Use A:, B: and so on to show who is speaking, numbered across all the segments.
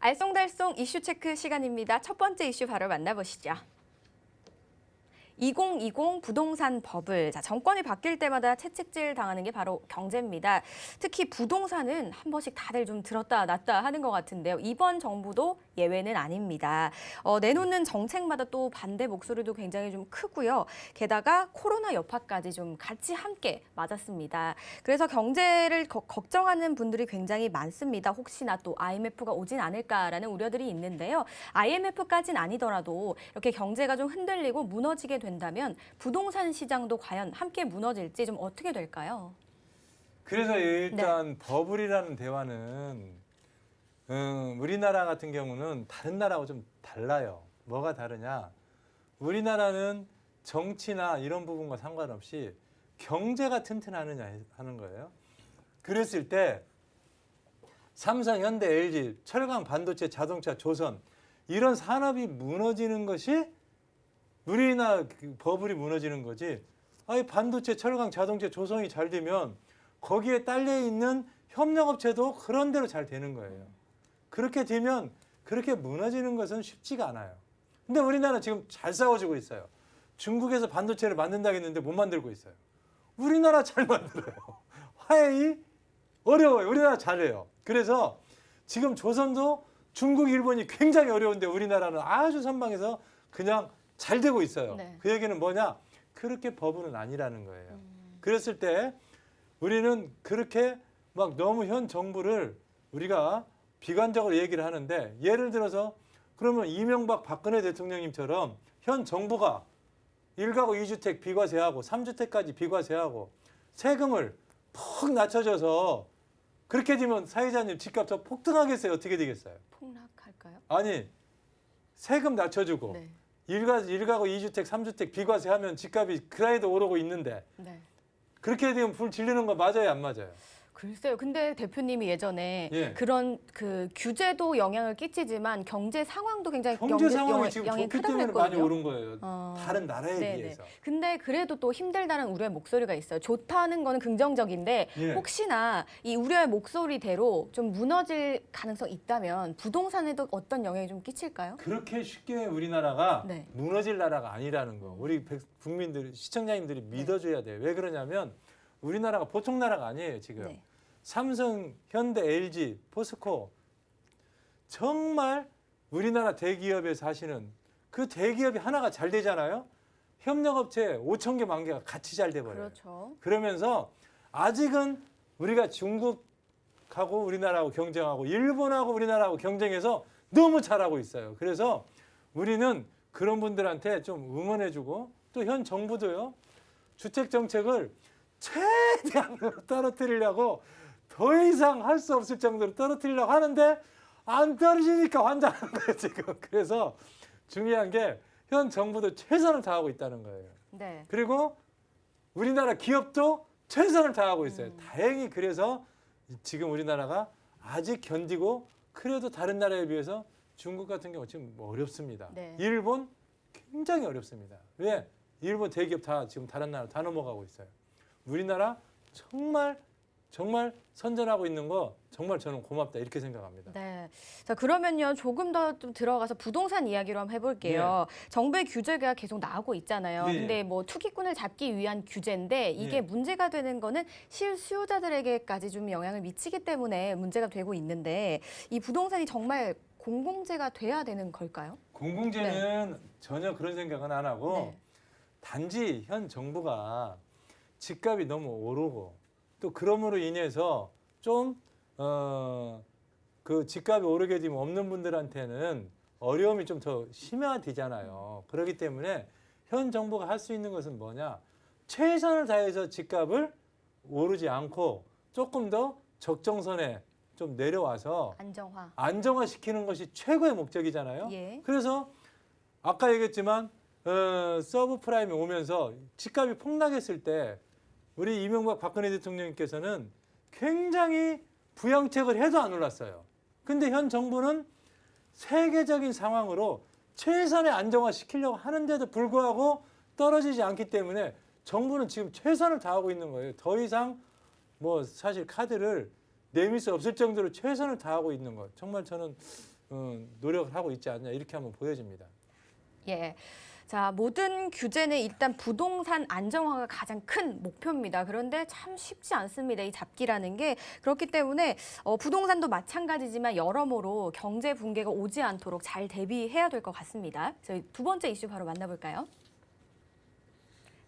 A: 알쏭달쏭 이슈 체크 시간입니다. 첫 번째 이슈 바로 만나보시죠. 2020 부동산 버블. 정권이 바뀔 때마다 채찍질 당하는 게 바로 경제입니다. 특히 부동산은 한 번씩 다들 좀 들었다 놨다 하는 것 같은데요. 이번 정부도 예외는 아닙니다. 내놓는 정책마다 또 반대 목소리도 굉장히 좀 크고요. 게다가 코로나 여파까지 좀 같이 함께 맞았습니다. 그래서 경제를 걱정하는 분들이 굉장히 많습니다. 혹시나 또 IMF가 오진 않을까라는 우려들이 있는데요. IMF까지는 아니더라도 이렇게 경제가 좀 흔들리고 무너지게 된다면 부동산 시장도 과연 함께 무너질지 좀 어떻게 될까요?
B: 그래서 일단 버블이라는 대화는 우리나라 같은 경우는 다른 나라하고 좀 달라요. 뭐가 다르냐? 우리나라는 정치나 이런 부분과 상관없이 경제가 튼튼하느냐 하는 거예요. 그랬을 때 삼성, 현대, LG, 철강, 반도체, 자동차, 조선 이런 산업이 무너지는 것이 우리나라 버블이 무너지는 거지. 아니 반도체, 철강, 자동차, 조선이 잘 되면 거기에 딸려 있는 협력업체도 그런 대로 잘 되는 거예요. 그렇게 되면 그렇게 무너지는 것은 쉽지가 않아요. 근데 우리나라는 지금 잘 싸워주고 있어요. 중국에서 반도체를 만든다고 했는데 못 만들고 있어요. 우리나라 잘 만들어요. 화해이 어려워요. 우리나라 잘해요. 그래서 지금 조선도 중국, 일본이 굉장히 어려운데 우리나라는 아주 선방해서 그냥 잘 되고 있어요.
A: 네.
B: 그 얘기는 뭐냐? 그렇게 버블은 아니라는 거예요. 그랬을 때 우리는 그렇게 막 너무 현 정부를 우리가 비관적으로 얘기를 하는데 예를 들어서 그러면 이명박 박근혜 대통령님처럼 현 정부가 1가구 2주택 비과세하고 3주택까지 비과세하고 세금을 푹 낮춰줘서 그렇게 되면 사회자님 집값 더 폭등하겠어요? 어떻게 되겠어요?
A: 폭락할까요?
B: 아니 세금 낮춰주고
A: 네.
B: 1가구 2주택 3주택 비과세하면 집값이 그라이도 오르고 있는데
A: 네.
B: 그렇게 되면 불 지르는 거 맞아요? 안 맞아요?
A: 글쎄요. 근데 대표님이 예전에
B: 예.
A: 그런 규제도 영향을 끼치지만 경제 상황도 굉장히
B: 경제 상황이 지금
A: 영향이
B: 좋기
A: 크다고
B: 때문에 많이
A: 했거든요.
B: 오른 거예요. 다른 나라에
A: 네네.
B: 비해서.
A: 근데 그래도 또 힘들다는 우려의 목소리가 있어요. 좋다는 거는 긍정적인데
B: 예.
A: 혹시나 이 우려의 목소리대로 좀 무너질 가능성이 있다면 부동산에도 어떤 영향이 좀 끼칠까요?
B: 그렇게 쉽게 우리나라가
A: 네.
B: 무너질 나라가 아니라는 거. 우리 국민들, 시청자님들이 믿어줘야 돼요. 왜 그러냐면 우리나라가 보통 나라가 아니에요. 지금.
A: 네.
B: 삼성, 현대, LG, 포스코 정말 우리나라 대기업에서 하시는 그 대기업이 하나가 잘 되잖아요. 협력업체 5천 개, 만 개가 같이 잘 돼버려요.
A: 그렇죠.
B: 그러면서 아직은 우리가 중국하고 우리나라하고 경쟁하고 일본하고 우리나라하고 경쟁해서 너무 잘하고 있어요. 그래서 우리는 그런 분들한테 좀 응원해주고 또 현 정부도요. 주택 정책을 최대한 떨어뜨리려고 더 이상 할 수 없을 정도로 떨어뜨리려고 하는데 안 떨어지니까 환장하는 거예요 지금. 그래서 중요한 게 현 정부도 최선을 다하고 있다는 거예요.
A: 네.
B: 그리고 우리나라 기업도 최선을 다하고 있어요. 다행히 그래서 지금 우리나라가 아직 견디고 그래도 다른 나라에 비해서 중국 같은 경우 지금 어렵습니다.
A: 네.
B: 일본 굉장히 어렵습니다. 왜? 일본 대기업 다 지금 다른 나라 다 넘어가고 있어요. 우리나라 정말 선전하고 있는 거 정말 저는 고맙다 이렇게 생각합니다.
A: 네. 자, 그러면요. 조금 더 좀 들어가서 부동산 이야기로 한번 해볼게요. 정부의 규제가 계속 나오고 있잖아요.
B: 네.
A: 근데 뭐 투기꾼을 잡기 위한 규제인데 이게
B: 네.
A: 문제가 되는 거는 실수요자들에게까지 좀 영향을 미치기 때문에 문제가 되고 있는데 이 부동산이 정말 공공재가 돼야 되는 걸까요?
B: 공공재는 전혀 그런 생각은 안 하고
A: 네.
B: 단지 현 정부가 집값이 너무 오르고 또 그럼으로 인해서 좀 그 집값이 오르게 되면 없는 분들한테는 어려움이 좀 더 심화되잖아요. 그렇기 때문에 현 정부가 할 수 있는 것은 뭐냐? 최선을 다해서 집값을 오르지 않고 조금 더 적정선에 좀 내려와서 안정화시키는 것이 최고의 목적이잖아요.
A: 예.
B: 그래서 아까 얘기했지만 서브프라임이 오면서 집값이 폭락했을 때 우리 이명박 박근혜 대통령님께서는 굉장히 부양책을 해도 안 올랐어요. 근데 현 정부는 세계적인 상황으로 최선의 안정화시키려고 하는데도 불구하고 떨어지지 않기 때문에 정부는 지금 최선을 다하고 있는 거예요. 더 이상 뭐 사실 카드를 내밀 수 없을 정도로 최선을 다하고 있는 것. 정말 저는 노력을 하고 있지 않냐 이렇게 한번 보여집니다.
A: 예. 자, 모든 규제는 일단 부동산 안정화가 가장 큰 목표입니다. 그런데 참 쉽지 않습니다. 이 잡기라는 게. 그렇기 때문에 부동산도 마찬가지지만 여러모로 경제 붕괴가 오지 않도록 잘 대비해야 될 것 같습니다. 저희 두 번째 이슈 바로 만나볼까요?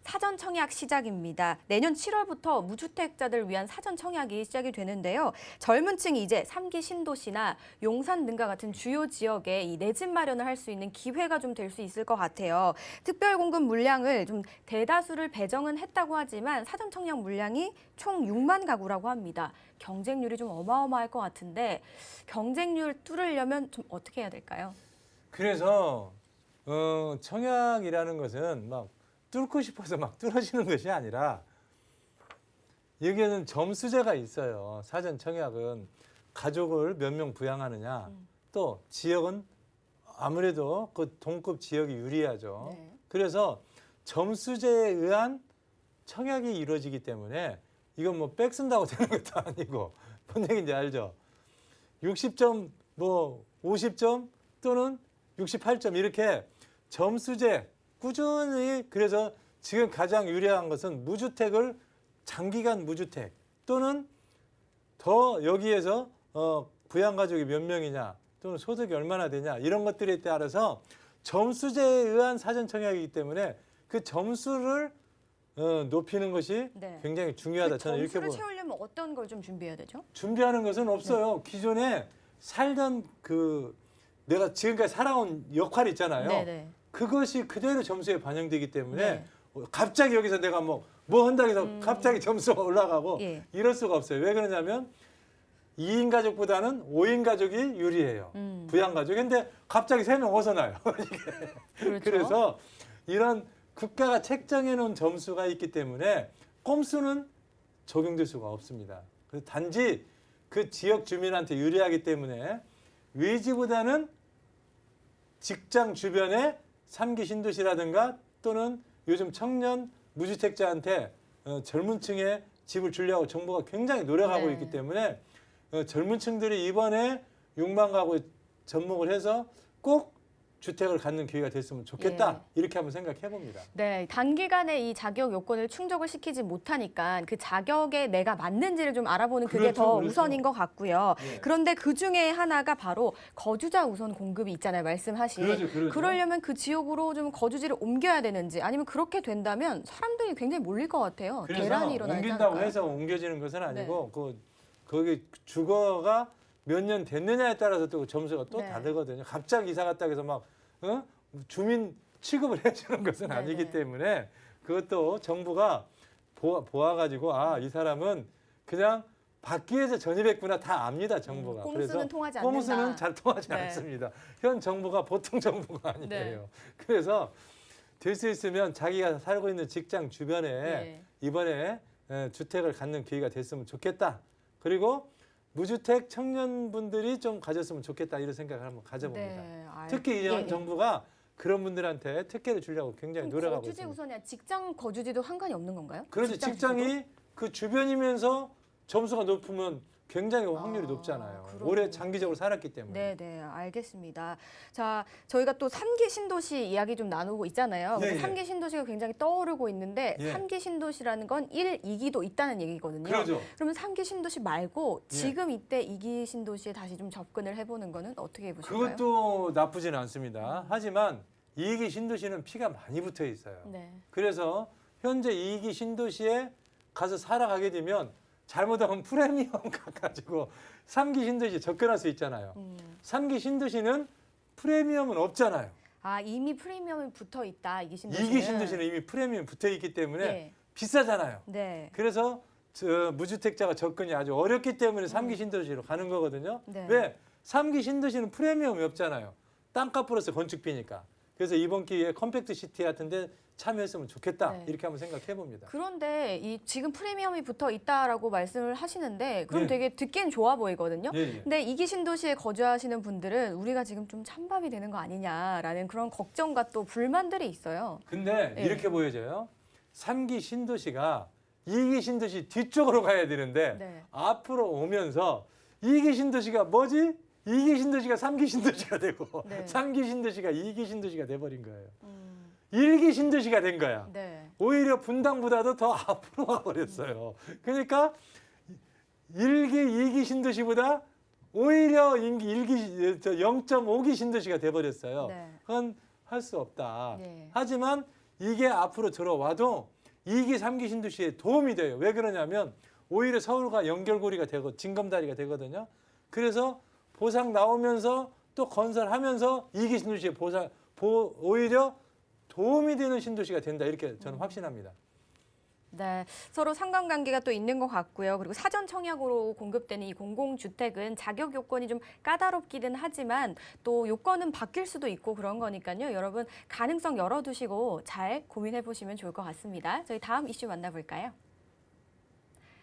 A: 사전 청약 시작입니다. 내년 7월부터 무주택자들 위한 사전 청약이 시작이 되는데요. 젊은 층이 이제 3기 신도시나 용산 등과 같은 주요 지역에 이 내 집 마련을 할 수 있는 기회가 좀 될 수 있을 것 같아요. 특별 공급 물량을 좀 대다수를 배정은 했다고 하지만 사전 청약 물량이 총 6만 가구라고 합니다. 경쟁률이 좀 어마어마할 것 같은데 경쟁률 뚫으려면 좀 어떻게 해야 될까요?
B: 그래서 청약이라는 것은 막 뚫고 싶어서 막 뚫어지는 것이 아니라 여기에는 점수제가 있어요. 사전 청약은 가족을 몇 명 부양하느냐, 또 지역은 아무래도 그 동급 지역이 유리하죠.
A: 네.
B: 그래서 점수제에 의한 청약이 이루어지기 때문에 이건 뭐 백 쓴다고 되는 것도 아니고 뭔 얘기인지 알죠? 60점, 뭐 50점 또는 68점 이렇게 점수제 꾸준히 그래서 지금 가장 유리한 것은 무주택을 장기간 무주택 또는 더 여기에서 부양가족이 몇 명이냐 또는 소득이 얼마나 되냐 이런 것들에 따라서 점수제에 의한 사전청약이기 때문에 그 점수를 높이는 것이
A: 네.
B: 굉장히 중요하다.
A: 그
B: 저는 이렇게
A: 점수를
B: 봅니다.
A: 채우려면 어떤 걸 좀 준비해야 되죠?
B: 준비하는 것은 없어요. 기존에 살던 그 내가 지금까지 살아온 역할이 있잖아요.
A: 네네.
B: 그것이 그대로 점수에 반영되기 때문에
A: 네.
B: 갑자기 여기서 내가 뭐 한다고 해서 갑자기 점수가 올라가고
A: 예.
B: 이럴 수가 없어요. 왜 그러냐면 2인 가족보다는 5인 가족이 유리해요. 부양 가족. 근데 갑자기 3명 어서 나요.
A: 그렇죠.
B: 그래서 이런 국가가 책정해 놓은 점수가 있기 때문에 꼼수는 적용될 수가 없습니다. 그래서 단지 그 지역 주민한테 유리하기 때문에 외지보다는 직장 주변에 3기 신도시라든가 또는 요즘 청년 무주택자한테 젊은 층에 집을 주려고 정부가 굉장히 노력하고
A: 네.
B: 있기 때문에 젊은 층들이 이번에 6만 가구 접목을 해서 꼭 주택을 갖는 기회가 됐으면 좋겠다. 이렇게 한번 생각해 봅니다.
A: 네, 단기간에 이 자격 요건을 충족을 시키지 못하니까 그 자격에 내가 맞는지를 좀 알아보는 그게
B: 그렇죠,
A: 더
B: 그렇죠.
A: 우선인 것 같고요.
B: 네.
A: 그런데 그 중에 하나가 바로 거주자 우선 공급이 있잖아요, 말씀하신.
B: 그러죠.
A: 그러려면 그 지역으로 좀 거주지를 옮겨야 되는지 아니면 그렇게 된다면 사람들이 굉장히 몰릴 것 같아요.
B: 그래서
A: 대란이 일어나지
B: 옮긴다고
A: 않을까요?
B: 해서 옮겨지는 것은 아니고 거기 주거가 몇 년 됐느냐에 따라서 또 점수가 또
A: 네.
B: 다르거든요. 갑자기 이사 갔다 해서 막 주민 취급을 해주는 것은 아니기
A: 네.
B: 때문에 그것도 정부가 보아가지고 이 사람은 그냥 받기에서 전입했구나 다 압니다. 정부가.
A: 꼼수는 통하지 않는다.
B: 꼼수는 잘 통하지
A: 네.
B: 않습니다. 현 정부가 보통 정부가 아니에요.
A: 네.
B: 그래서 될 수 있으면 자기가 살고 있는 직장 주변에
A: 네.
B: 이번에 주택을 갖는 기회가 됐으면 좋겠다. 그리고 무주택 청년분들이 좀 가졌으면 좋겠다 이런 생각을 한번 가져봅니다.
A: 네,
B: 특히 이제
A: 예.
B: 정부가 그런 분들한테 특혜를 주려고 굉장히 노력하고
A: 거주지
B: 있습니다.
A: 우선이야 직장 거주지도 상관이 없는 건가요?
B: 그렇지
A: 직장
B: 직장이
A: 주소도?
B: 그 주변이면서 점수가 높으면 굉장히 확률이 높잖아요.
A: 그렇군요.
B: 오래 장기적으로 살았기 때문에.
A: 네, 알겠습니다. 자, 저희가 또 3기 신도시 이야기 좀 나누고 있잖아요.
B: 예,
A: 근데
B: 예.
A: 3기 신도시가 굉장히 떠오르고 있는데
B: 예.
A: 3기 신도시라는 건 1, 2기도 있다는 얘기거든요.
B: 그러죠.
A: 그러면 3기 신도시 말고
B: 예.
A: 지금 이때 2기 신도시에 다시 좀 접근을 해보는 거는 어떻게 보실까요?
B: 그것도 나쁘지는 않습니다. 하지만 2기 신도시는 피가 많이 붙어 있어요.
A: 네.
B: 그래서 현재 2기 신도시에 가서 살아가게 되면 잘못하면 프리미엄 가가지고 3기 신도시에 접근할 수 있잖아요. 3기 신도시는 프리미엄은 없잖아요.
A: 이미 프리미엄이 붙어 있다. 2기 신도시는.
B: 2기 신도시는 이미 프리미엄 붙어 있기 때문에
A: 네.
B: 비싸잖아요.
A: 네.
B: 그래서 무주택자가 접근이 아주 어렵기 때문에 3기 신도시로 가는 거거든요.
A: 네.
B: 왜? 3기 신도시는 프리미엄이 없잖아요. 땅값 플러스 건축비니까. 그래서 이번 기회에 컴팩트 시티 같은 데 참여했으면 좋겠다.
A: 네.
B: 이렇게 한번 생각해 봅니다.
A: 그런데 지금 프리미엄이 붙어 있다라고 말씀을 하시는데 그럼
B: 예.
A: 되게 듣기엔 좋아 보이거든요.
B: 예.
A: 근데 2기 신도시에 거주하시는 분들은 우리가 지금 좀 찬밥이 되는 거 아니냐라는 그런 걱정과 또 불만들이 있어요.
B: 근데
A: 예.
B: 이렇게 보여져요. 3기 신도시가 2기 신도시 뒤쪽으로 가야 되는데
A: 네.
B: 앞으로 오면서 2기 신도시가 뭐지? 2기 신도시가 3기 신도시가 되고
A: 네.
B: 3기 신도시가 2기 신도시가 돼버린 거예요. 1기 신도시가 된 거야.
A: 네.
B: 오히려 분당보다도 더 앞으로 가버렸어요. 그러니까 1기, 2기 신도시보다 오히려 0.5기 신도시가 돼버렸어요.
A: 네.
B: 그건 할 수 없다.
A: 네.
B: 하지만 이게 앞으로 들어와도 2기, 3기 신도시에 도움이 돼요. 왜 그러냐면 오히려 서울과 연결고리가 되고 징검다리가 되거든요. 그래서 보상 나오면서 또 건설하면서 2기 신도시에 오히려 도움이 되는 신도시가 된다. 이렇게 저는 확신합니다.
A: 네, 서로 상관관계가 또 있는 것 같고요. 그리고 사전 청약으로 공급되는 이 공공주택은 자격 요건이 좀 까다롭기는 하지만 또 요건은 바뀔 수도 있고 그런 거니까요. 여러분 가능성 열어두시고 잘 고민해 보시면 좋을 것 같습니다. 저희 다음 이슈 만나볼까요?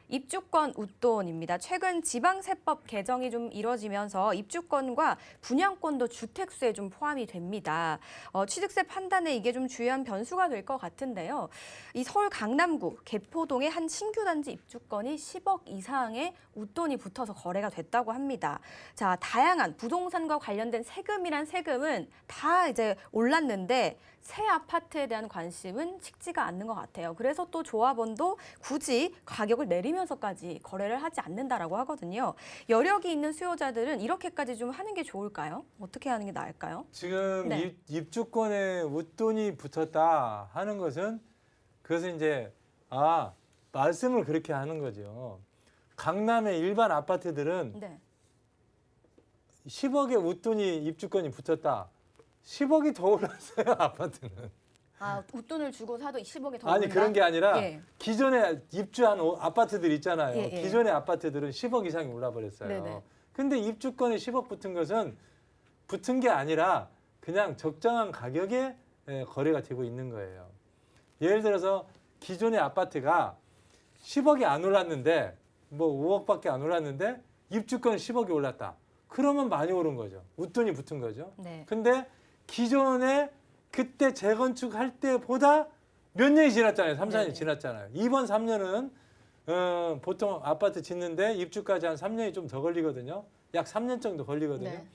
A: 입주권 웃돈입니다. 최근 지방세법 개정이 좀 이뤄지면서 입주권과 분양권도 주택수에 좀 포함이 됩니다. 취득세 판단에 이게 좀 주요한 변수가 될 것 같은데요. 이 서울 강남구 개포동의 한 신규 단지 입주권이 10억 이상의 웃돈이 붙어서 거래가 됐다고 합니다. 자, 다양한 부동산과 관련된 세금은 다 이제 올랐는데 새 아파트에 대한 관심은 식지가 않는 것 같아요. 그래서 또 조합원도 굳이 가격을 내리면서까지 거래를 하지 않는다라고 하거든요. 여력이 있는 수요자들은 이렇게까지 좀 하는 게 좋을까요? 어떻게 하는 게 나을까요?
B: 지금
A: 네.
B: 입주권에 웃돈이 붙었다 하는 것은 그것은 이제 말씀을 그렇게 하는 거죠. 강남의 일반 아파트들은
A: 네.
B: 10억의 웃돈이 입주권이 붙었다. 10억이 더 올랐어요, 아파트는.
A: 웃돈을 주고 사도 10억에 더
B: 아니
A: 오른다?
B: 그런 게 아니라
A: 예.
B: 기존에 입주한 아파트들 있잖아요.
A: 예, 예.
B: 기존의 아파트들은 10억 이상이 올라버렸어요.
A: 네네.
B: 근데 입주권에 10억 붙은 것은 붙은 게 아니라 그냥 적정한 가격에 거래가 되고 있는 거예요. 예를 들어서 기존의 아파트가 10억이 안 올랐는데 뭐 5억밖에 안 올랐는데 입주권 10억이 올랐다. 그러면 많이 오른 거죠. 웃돈이 붙은 거죠.
A: 네.
B: 근데 기존에 그때 재건축할 때보다 몇 년이 지났잖아요. 3, 4년이
A: 네네.
B: 지났잖아요. 이번 3년은 보통 아파트 짓는데 입주까지 한 3년이 좀 더 걸리거든요. 약 3년 정도 걸리거든요.
A: 네.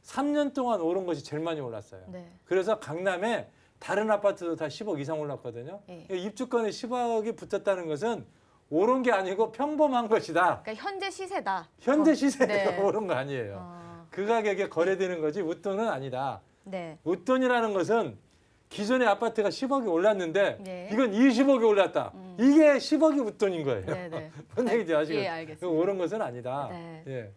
B: 3년 동안 오른 것이 제일 많이 올랐어요.
A: 네.
B: 그래서 강남에 다른 아파트도 다 10억 이상 올랐거든요.
A: 예.
B: 입주권에 10억이 붙었다는 것은 오른 게 아니고 평범한 것이다.
A: 그러니까 현재 시세다.
B: 현재 시세가
A: 네.
B: 오른 거 아니에요. 그 가격에 거래되는 거지 웃돈은 아니다.
A: 네.
B: 웃돈이라는 것은 기존의 아파트가 10억이 올랐는데
A: 네.
B: 이건 20억이 올랐다. 이게 10억이 웃돈인 거예요.
A: 네, 네.
B: 뭔 얘기인지 아시겠죠?
A: 예, 알겠습니다.
B: 오른 것은 아니다.
A: 네.
B: 예.